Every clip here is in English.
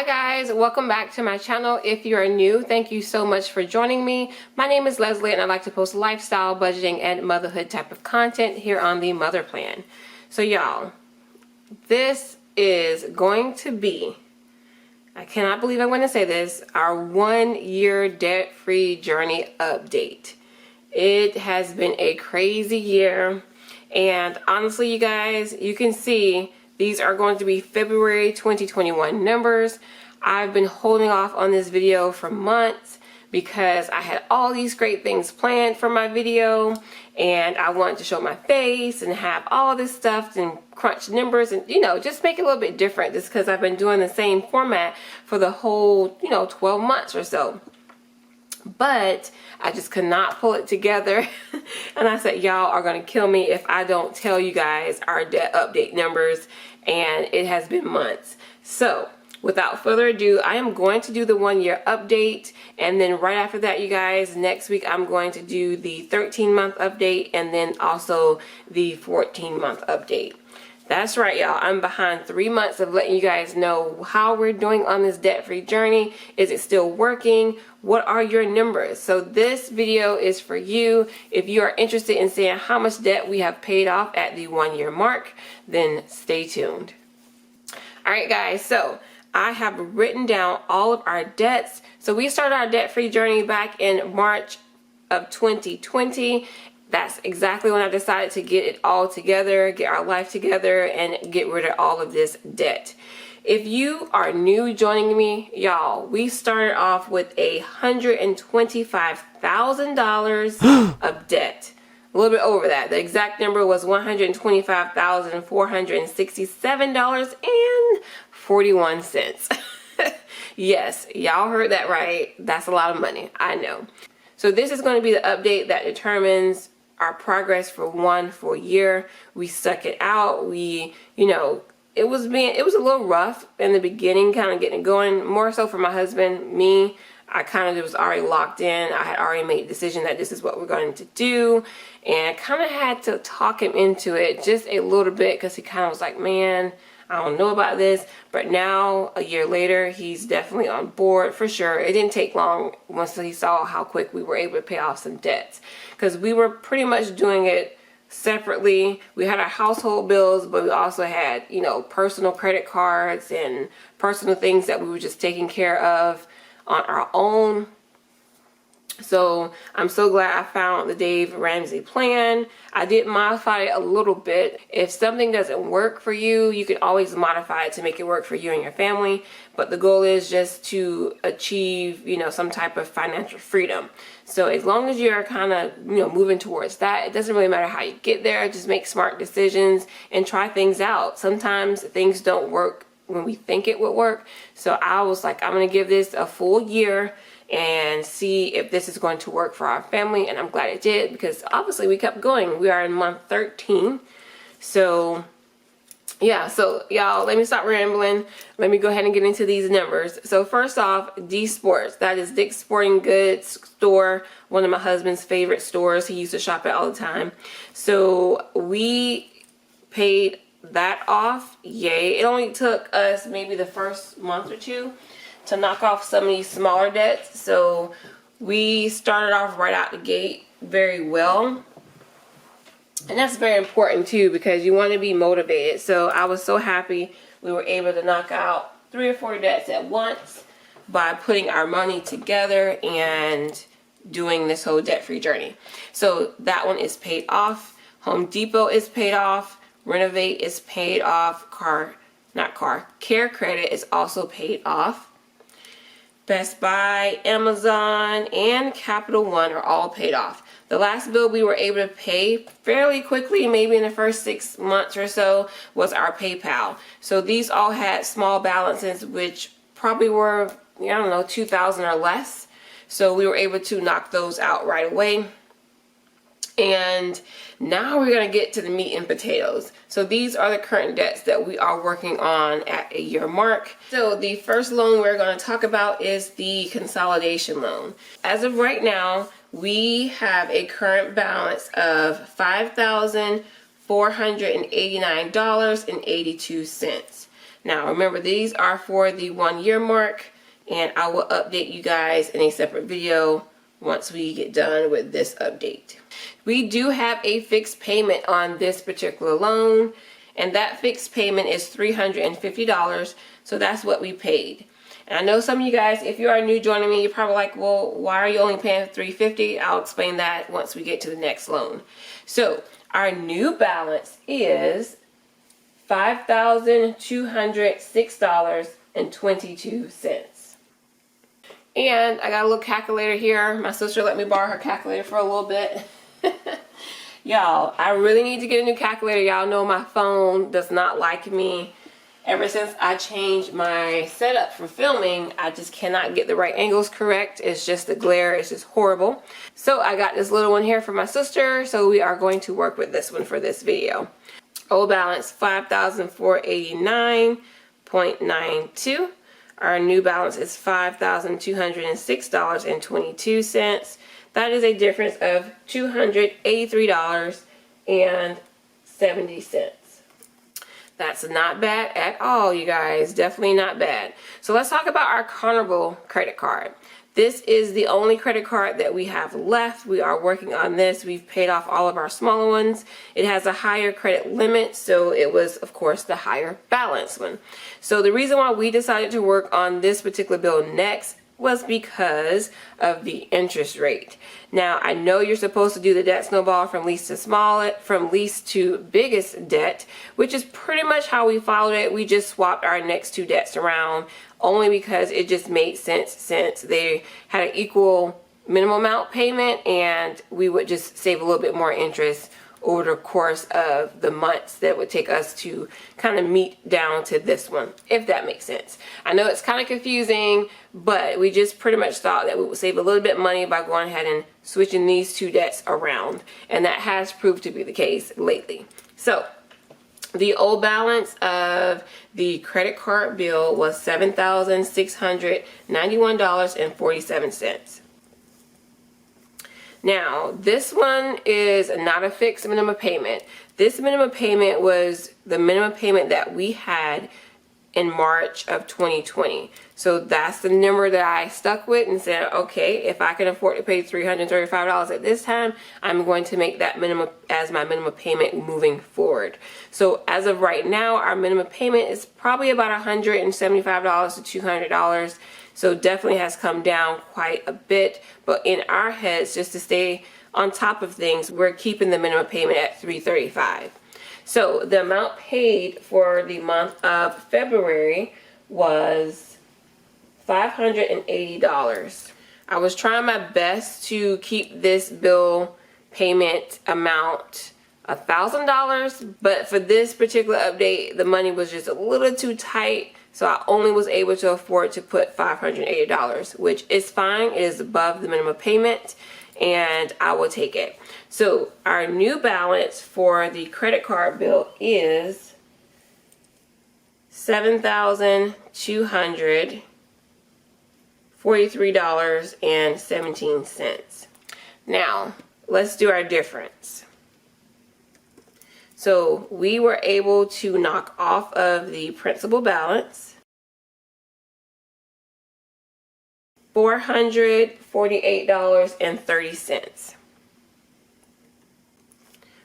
Hi guys, welcome back to my channel. If you are new, thank you so much for joining me. My name is Leslie and I like to post lifestyle, budgeting, and motherhood type of content here on the Mother Plan. So y'all, this is going to be, I cannot believe I'm going to say this, our 1 year debt-free journey update. It has been a crazy year, and honestly you guys, you can see these are going to be February 2021 numbers. I've been holding off on this video for months because I had all these great things planned for my video and I wanted to show my face and have all this stuff and crunch numbers and, you know, just make it a little bit different just because I've been doing the same format for the whole, 12 months or so. But I just could not pull it together and I said, y'all are gonna kill me if I don't tell you guys our debt update numbers, and it has been months. So without further ado, I am going to do the 1 year update, and then right after that, you guys, next week I'm going to do the 13-month update and then also the 14-month update. That's right, y'all. I'm behind 3 months of letting you guys know how we're doing on this debt-free journey. Is it still working? What are your numbers? So this video is for you. If you are interested in seeing how much debt we have paid off at the 1 year mark, then stay tuned. All right, guys. So I have written down all of our debts. So we started our debt-free journey back in March of 2020. That's exactly when I decided to get it all together, get our life together, and get rid of all of this debt. If you are new joining me, y'all, we started off with $125,000 of debt. A little bit over that. The exact number was $125,467.41. Yes, y'all heard that right. That's a lot of money. I know. So this is going to be the update that determines our progress for 1 full year. We stuck it out. We, it was a little rough in the beginning, kind of getting it going, more so for my husband. Me, I kind of was already locked in. I had already made a decision that this is what we're going to do, and I kind of had to talk him into it just a little bit because he kind of was like, man, I don't know about this. But now, a year later, he's definitely on board for sure. It didn't take long once he saw how quick we were able to pay off some debts, because we were pretty much doing it separately. We had our household bills, but we also had, personal credit cards and personal things that we were just taking care of on our own. So I'm so glad I found the Dave Ramsey plan. I did modify it a little bit. If something doesn't work for you, you can always modify it to make it work for you and your family. But the goal is just to achieve, some type of financial freedom. So as long as you're kind of, moving towards that, it doesn't really matter how you get there. Just make smart decisions and try things out. Sometimes things don't work when we think it would work. So I was like, I'm going to give this a full year and see if this is going to work for our family, and I'm glad it did, because obviously we kept going. We are in month 13. So yeah, so y'all, let me stop rambling. Let me go ahead and get into these numbers. So first off, D Sports, that is Dick's Sporting Goods store, one of my husband's favorite stores. He used to shop at all the time. So we paid that off. Yay. It only took us maybe the first month or two to knock off some of these smaller debts. So we started off right out the gate very well. And that's very important too, because you want to be motivated. So I was so happy we were able to knock out 3 or 4 debts at once by putting our money together and doing this whole debt-free journey. So that one is paid off. Home Depot is paid off. Renovate is paid off. Care Credit is also paid off. Best Buy, Amazon, and Capital One are all paid off. The last bill we were able to pay fairly quickly, maybe in the first 6 months or so, was our PayPal. So these all had small balances, which probably were, $2,000 or less. So we were able to knock those out right away. And now we're going to get to the meat and potatoes. So these are the current debts that we are working on at a year mark. So the first loan we're going to talk about is the consolidation loan. As of right now, we have a current balance of $5,489.82. Now remember, these are for the 1 year mark, and I will update you guys in a separate video once we get done with this update. We do have a fixed payment on this particular loan, and that fixed payment is $350, so that's what we paid. And I know some of you guys, if you are new joining me, you're probably like, well, why are you only paying $350? I'll explain that once we get to the next loan. So our new balance is $5,206.22. And I got a little calculator here. My sister let me borrow her calculator for a little bit. Y'all, I really need to get a new calculator. Y'all know my phone does not like me. Ever since I changed my setup for filming, I just cannot get the right angles correct. It's just the glare. It's just horrible. So I got this little one here for my sister. So we are going to work with this one for this video. Old balance, $5,489.92. Our new balance is $5,206.22. That is a difference of $283.70. That's not bad at all, you guys. Definitely not bad. So let's talk about our Carnival credit card. This is the only credit card that we have left. We are working on this. We've paid off all of our smaller ones. It has a higher credit limit, so it was, of course, the higher balance one. So the reason why we decided to work on this particular bill next was because of the interest rate. Now, I know you're supposed to do the debt snowball from least to smallest, from least to biggest debt, which is pretty much how we followed it. We just swapped our next two debts around only because it just made sense since they had an equal minimum amount payment, and we would just save a little bit more interest over the course of the months that would take us to kind of meet down to this one, if that makes sense. I know it's kind of confusing, but we just pretty much thought that we would save a little bit of money by going ahead and switching these two debts around, and that has proved to be the case lately. So the old balance of the credit card bill was $7,691.47. Now, this one is not a fixed minimum payment. This minimum payment was the minimum payment that we had in March of 2020. So that's the number that I stuck with and said, okay, if I can afford to pay $335 at this time, I'm going to make that minimum as my minimum payment moving forward. So as of right now, our minimum payment is probably about $175 to $200. So definitely has come down quite a bit, but in our heads, just to stay on top of things, we're keeping the minimum payment at $335. So the amount paid for the month of February was $580. I was trying my best to keep this bill payment amount $1,000, but for this particular update, the money was just a little too tight. So I only was able to afford to put $580, which is fine. It is above the minimum payment, and I will take it. So our new balance for the credit card bill is $7,243.17. Now, let's do our difference. So we were able to knock off of the principal balance $448.30,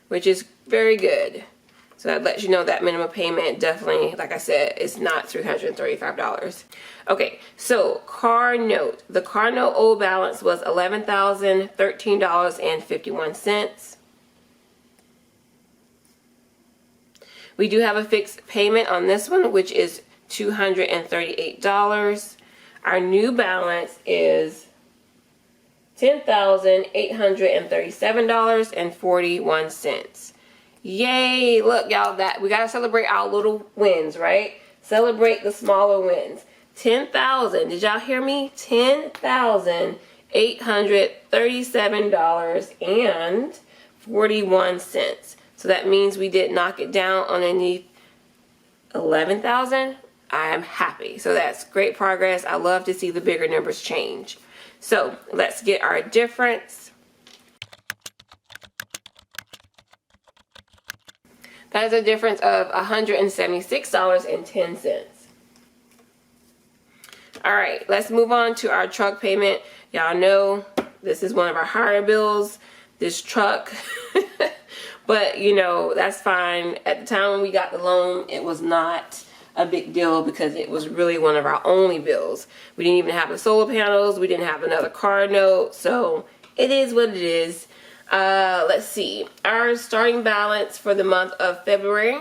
which is very good. So that lets you know that minimum payment definitely, like I said, is not $335. Okay, so car note. The car note old balance was $11,013.51. We do have a fixed payment on this one, which is $238. Our new balance is $10,837.41. Yay! Look, y'all, that we gotta celebrate our little wins, right? Celebrate the smaller wins. 10,000. Did y'all hear me? $10,837.41. So that means we did knock it down underneath 11,000. I am happy. So that's great progress. I love to see the bigger numbers change. So let's get our difference. That is a difference of $176.10. All right, let's move on to our truck payment. Y'all know this is one of our higher bills, this truck. But you know, that's fine. At the time when we got the loan, it was not a big deal because it was really one of our only bills. We didn't even have the solar panels. We didn't have another car note. So it is what it is. Let's see. Our starting balance for the month of February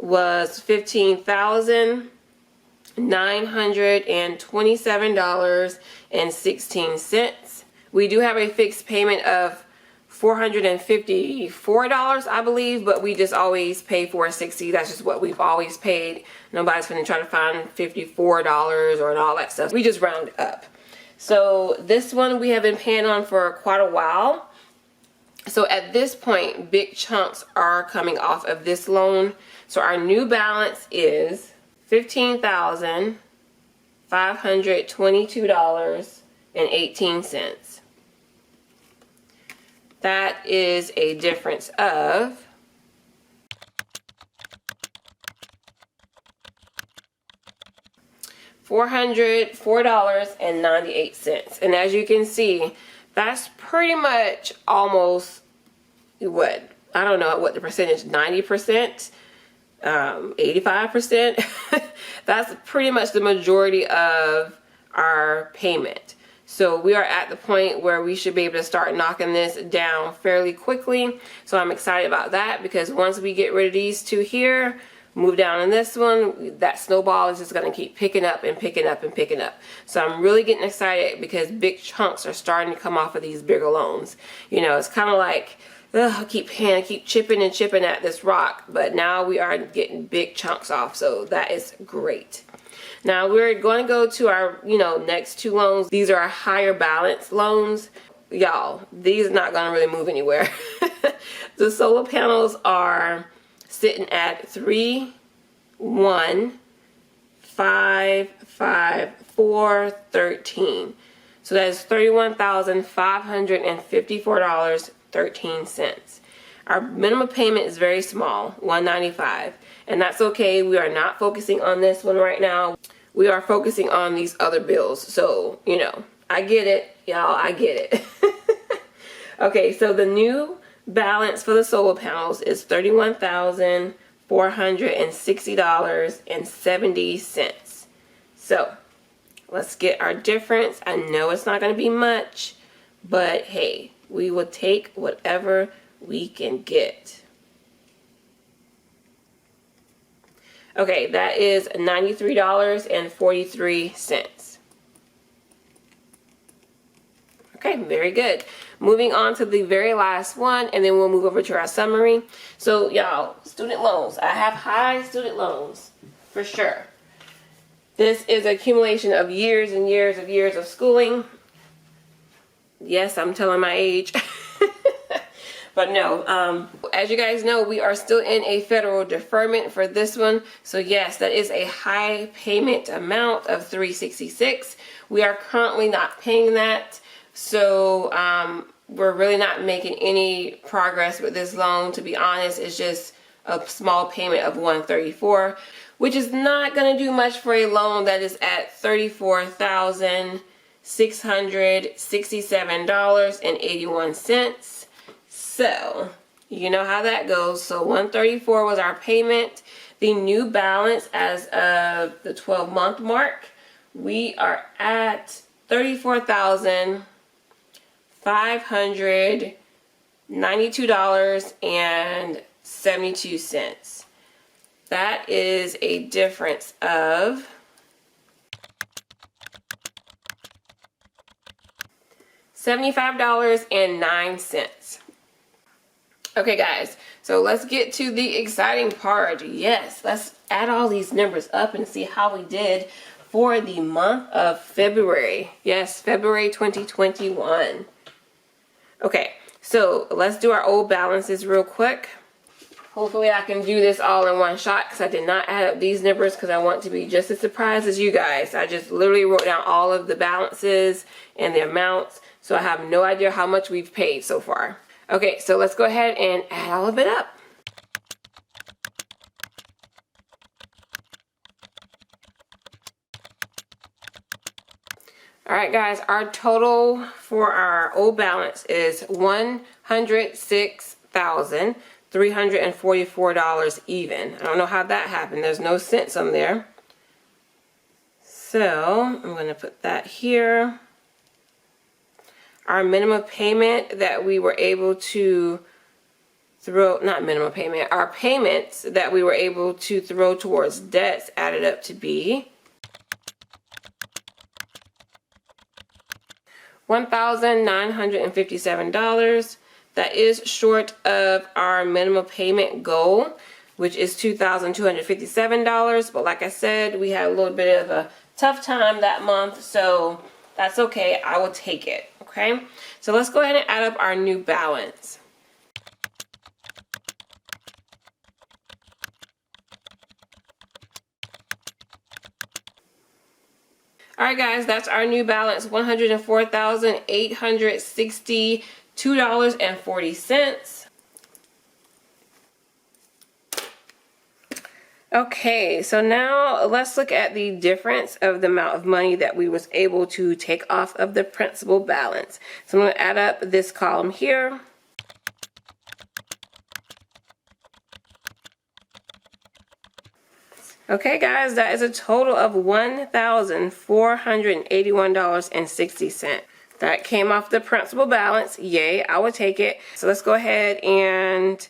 was $15,927.16. We do have a fixed payment of $454, I believe, but we just always pay $460. That's just what we've always paid. Nobody's gonna try to find $54 or all that stuff. We just round up. So this one we have been paying on for quite a while. So at this point, big chunks are coming off of this loan. So our new balance is $15,522.18. That is a difference of $404.98. And as you can see, that's pretty much almost what, I don't know what the percentage, 90%, 85%. That's pretty much the majority of our payment. So we are at the point where we should be able to start knocking this down fairly quickly. So I'm excited about that because once we get rid of these two here, move down in this one, that snowball is just going to keep picking up and picking up and picking up. So I'm really getting excited because big chunks are starting to come off of these bigger loans. You know, it's kind of like, I keep chipping and chipping at this rock, but now we are getting big chunks off. So that is great. Now we're going to go to our, next two loans. These are our higher balance loans. Y'all, these are not going to really move anywhere. The solar panels are sitting at 3,155,413. So that is $31,554.13. Our minimum payment is very small, $195, and that's okay. We are not focusing on this one right now. We are focusing on these other bills. So, I get it, y'all, I get it. Okay, so the new balance for the solar panels is $31,460.70. So, let's get our difference. I know it's not going to be much, but hey, we will take whatever we can get. Okay, that is $93.43. Okay, very good. Moving on to the very last one, and then we'll move over to our summary. So, y'all, student loans. I have high student loans, for sure. This is an accumulation of years and years of schooling. Yes, I'm telling my age. But no, as you guys know, we are still in a federal deferment for this one. So yes, that is a high payment amount of $366. We are currently not paying that. So we're really not making any progress with this loan. To be honest, it's just a small payment of $134, which is not going to do much for a loan that is at $34,667.81. So, you know how that goes. So $134 was our payment. The new balance as of the 12-month mark, we are at $34,592.72. That is a difference of $75.09. Okay guys, so let's get to the exciting part. Yes, let's add all these numbers up and see how we did for the month of February. Yes, February 2021. Okay, so let's do our old balances real quick. Hopefully I can do this all in one shot because I did not add up these numbers because I want to be just as surprised as you guys. I just literally wrote down all of the balances and the amounts, so I have no idea how much we've paid so far. Okay, so let's go ahead and add all of it up. All right, guys, our total for our old balance is $106,344 even. I don't know how that happened. There's no cents on there. So I'm going to put that here. Our minimum payment that we were able to throw, not minimum payment, our payments that we were able to throw towards debts added up to be $1,957. That is short of our minimum payment goal, which is $2,257. But like I said, we had a little bit of a tough time that month, so that's okay. I will take it. Okay, so let's go ahead and add up our new balance. All right, guys, that's our new balance, $104,862.40. Okay, so now let's look at the difference of the amount of money that we was able to take off of the principal balance. So I'm going to add up this column here. Okay, guys, that is a total of $1,481.60. That came off the principal balance. Yay, I would take it. So let's go ahead and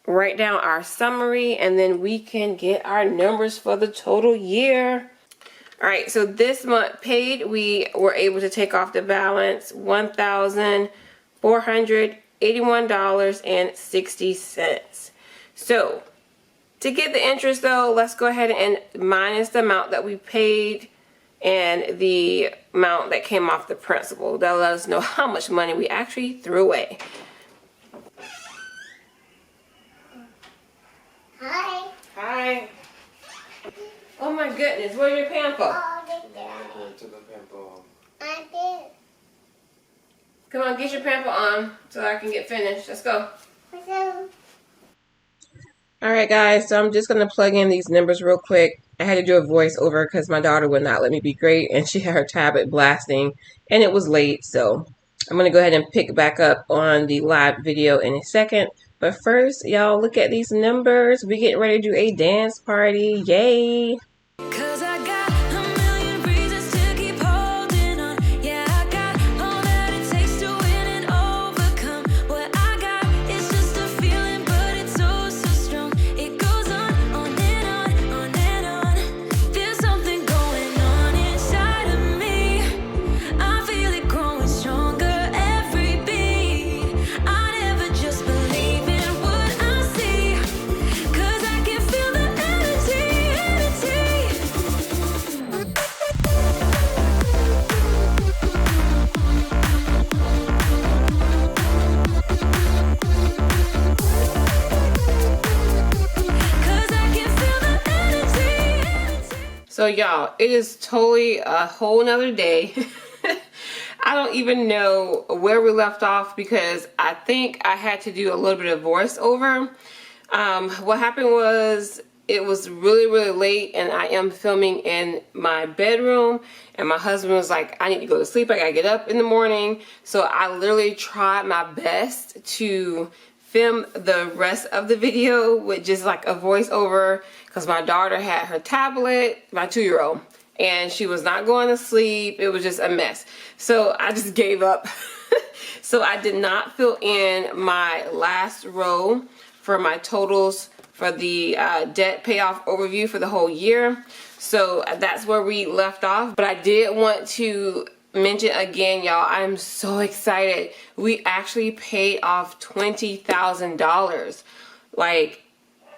write down our summary, and then we can get our numbers for the total year. All right, so this month paid, we were able to take off the balance $1,481.60. So to get the interest though, let's go ahead and minus the amount that we paid and the amount that came off the principal. That'll let us know how much money we actually threw away. Hi. Hi. Oh my goodness, where's your pamper? Oh, I took the pamper off. I did. Come on, get your pamper on so I can get finished. Let's go. Alright guys, so I'm just going to plug in these numbers real quick. I had to do a voiceover because my daughter would not let me be great, and she had her tablet blasting and it was late, so I'm going to go ahead and pick back up on the live video in a second. But first, y'all, look at these numbers. We getting ready to do a dance party. Yay! So y'all, it is totally a whole nother day. I don't even know where we left off because I think I had to do a little bit of voiceover. What happened was it was really late and I am filming in my bedroom, and my husband was like, I need to go to sleep. I gotta get up in the morning. So I literally tried my best to film the rest of the video with just like a voiceover because my daughter had her tablet, my 2-year-old, and she was not going to sleep. It was just a mess. So I just gave up. So I did not fill in my last row for my totals for the debt payoff overview for the whole year. So that's where we left off. But I did want to mention again, y'all, I'm so excited. We actually paid off $20,000. Like,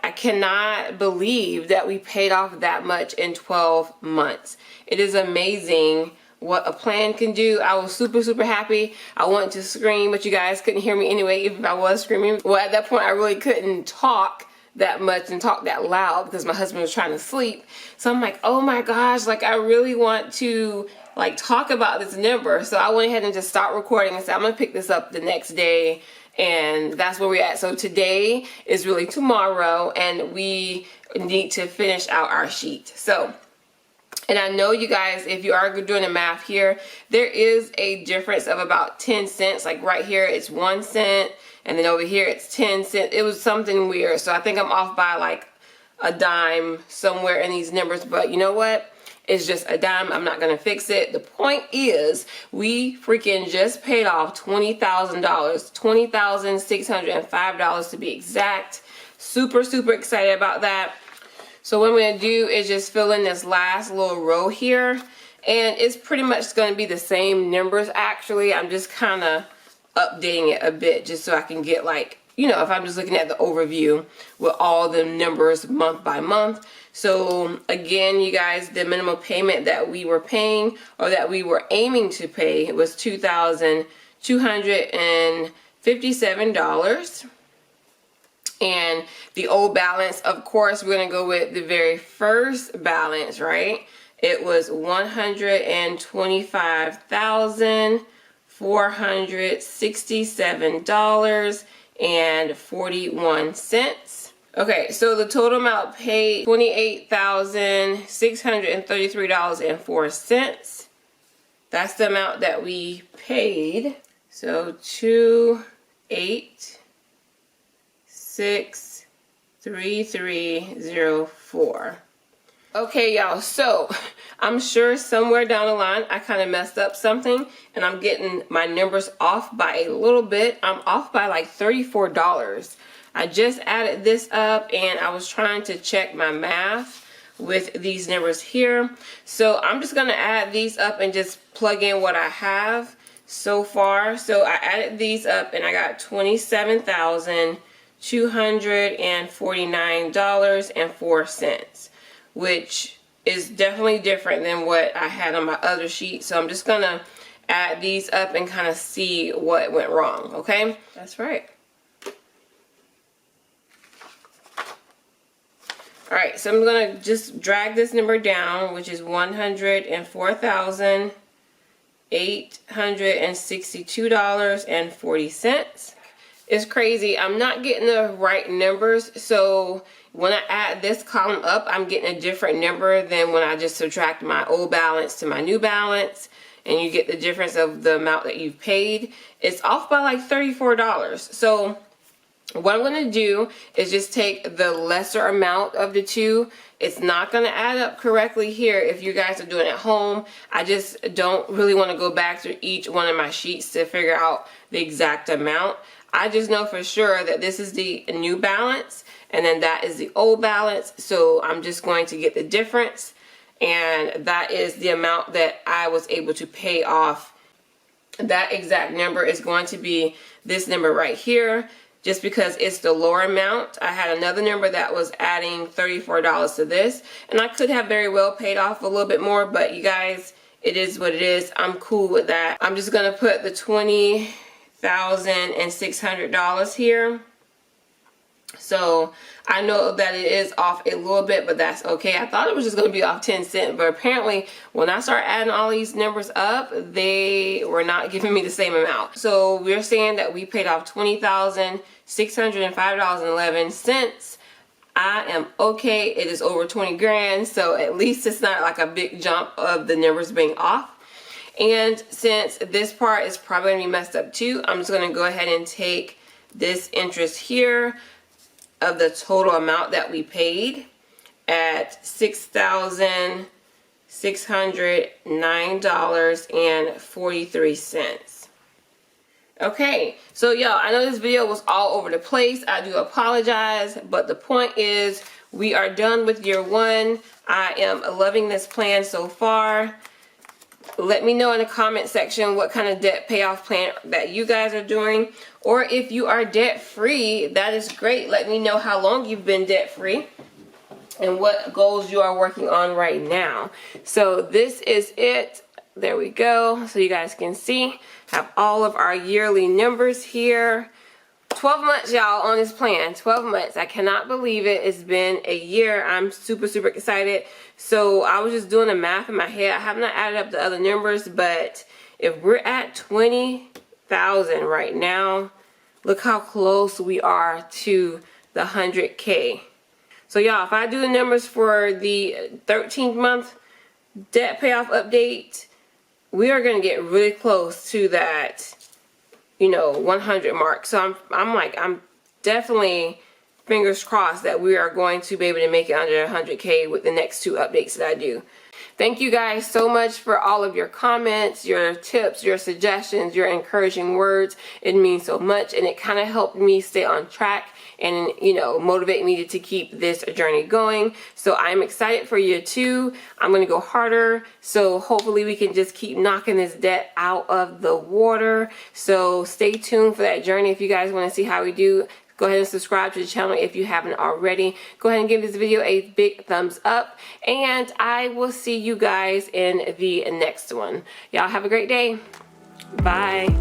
I cannot believe that we paid off that much in 12 months. It is amazing what a plan can do. I was super happy. I wanted to scream, but you guys couldn't hear me anyway if I was screaming. Well, at that point I really couldn't talk that much and talk that loud because my husband was trying to sleep. So I'm like, oh my gosh, like I really want to like talk about this number. So I went ahead and just stopped recording and said I'm gonna pick this up the next day, and that's where we're at. So today is really tomorrow, and we need to finish out our sheet. So And I know you guys, if you are doing the math here, there is a difference of about 10 cents. Like right here, it's 1 cent. And then over here, it's 10 cents. It was something weird. So I think I'm off by like a dime somewhere in these numbers. But you know what? It's just a dime. I'm not going to fix it. The point is, we freaking just paid off $20,000. $20,605 to be exact. Super, super excited about that. So what I'm going to do is just fill in this last little row here. And it's pretty much going to be the same numbers actually. I'm just kind of updating it a bit just so I can get like, you know, if I'm just looking at the overview with all the numbers month by month. So again, you guys, the minimum payment that we were paying or that we were aiming to pay was $2,257. And the old balance, of course, we're going to go with the very first balance, right? It was $125,467.41. Okay, so the total amount paid $28,633.04. That's the amount that we paid. So 28,633.04. Okay, y'all, so I'm sure somewhere down the line I kind of messed up something and I'm getting my numbers off by a little bit. I'm off by like $34. I just added this up and I was trying to check my math with these numbers here. So I'm just going to add these up and just plug in what I have so far. So I added these up and I got $27,249.04, which is definitely different than what I had on my other sheet. So I'm just going to add these up and kind of see what went wrong, okay? That's right. Alright, so I'm going to just drag this number down, which is $104,862.40. It's crazy. I'm not getting the right numbers, so when I add this column up, I'm getting a different number than when I just subtract my old balance to my new balance, and you get the difference of the amount that you've paid. It's off by like $34. So what I'm going to do is just take the lesser amount of the two. It's not going to add up correctly here if you guys are doing it at home. I just don't really want to go back through each one of my sheets to figure out the exact amount. I just know for sure that this is the new balance and then that is the old balance. So I'm just going to get the difference, and that is the amount that I was able to pay off. That exact number is going to be this number right here. Just because it's the lower amount. I had another number that was adding $34 to this, and I could have very well paid off a little bit more, but you guys, it is what it is. I'm cool with that. I'm just gonna put the $20,600 here. So I know that it is off a little bit, but that's okay. I thought it was just going to be off 10 cents, but apparently when I start adding all these numbers up, they were not giving me the same amount. So we're saying that we paid off $20,605.11. I am okay. It is over 20 grand, so at least it's not like a big jump of the numbers being off. And since this part is probably going to be messed up too, I'm just going to go ahead and take this interest here of the total amount that we paid at $6,609.43. Okay, so y'all, I know this video was all over the place. I do apologize, but the point is we are done with year one. I am loving this plan so far. Let me know in the comment section what kind of debt payoff plan that you guys are doing. Or if you are debt free, that is great. Let me know how long you've been debt free and what goals you are working on right now. So this is it. There we go. So you guys can see, have all of our yearly numbers here. 12 months, y'all, on this plan. 12 months. I cannot believe it. It's been a year. I'm super, super excited. So I was just doing the math in my head. I have not added up the other numbers, but if we're at 20,000 right now, look how close we are to the 100K. So y'all, if I do the numbers for the 13th month, debt payoff update, we are going to get really close to that, 100 mark. So I'm definitely fingers crossed that we are going to be able to make it under 100K with the next 2 updates that I do. Thank you guys so much for all of your comments, your tips, your suggestions, your encouraging words. It means so much, and it kind of helped me stay on track and, motivate me to keep this journey going. So I'm excited for year 2. I'm going to go harder. So hopefully we can just keep knocking this debt out of the water. So stay tuned for that journey. If you guys want to see how we do, go ahead and subscribe to the channel if you haven't already. Go ahead and give this video a big thumbs up, and I will see you guys in the next one. Y'all have a great day. Bye.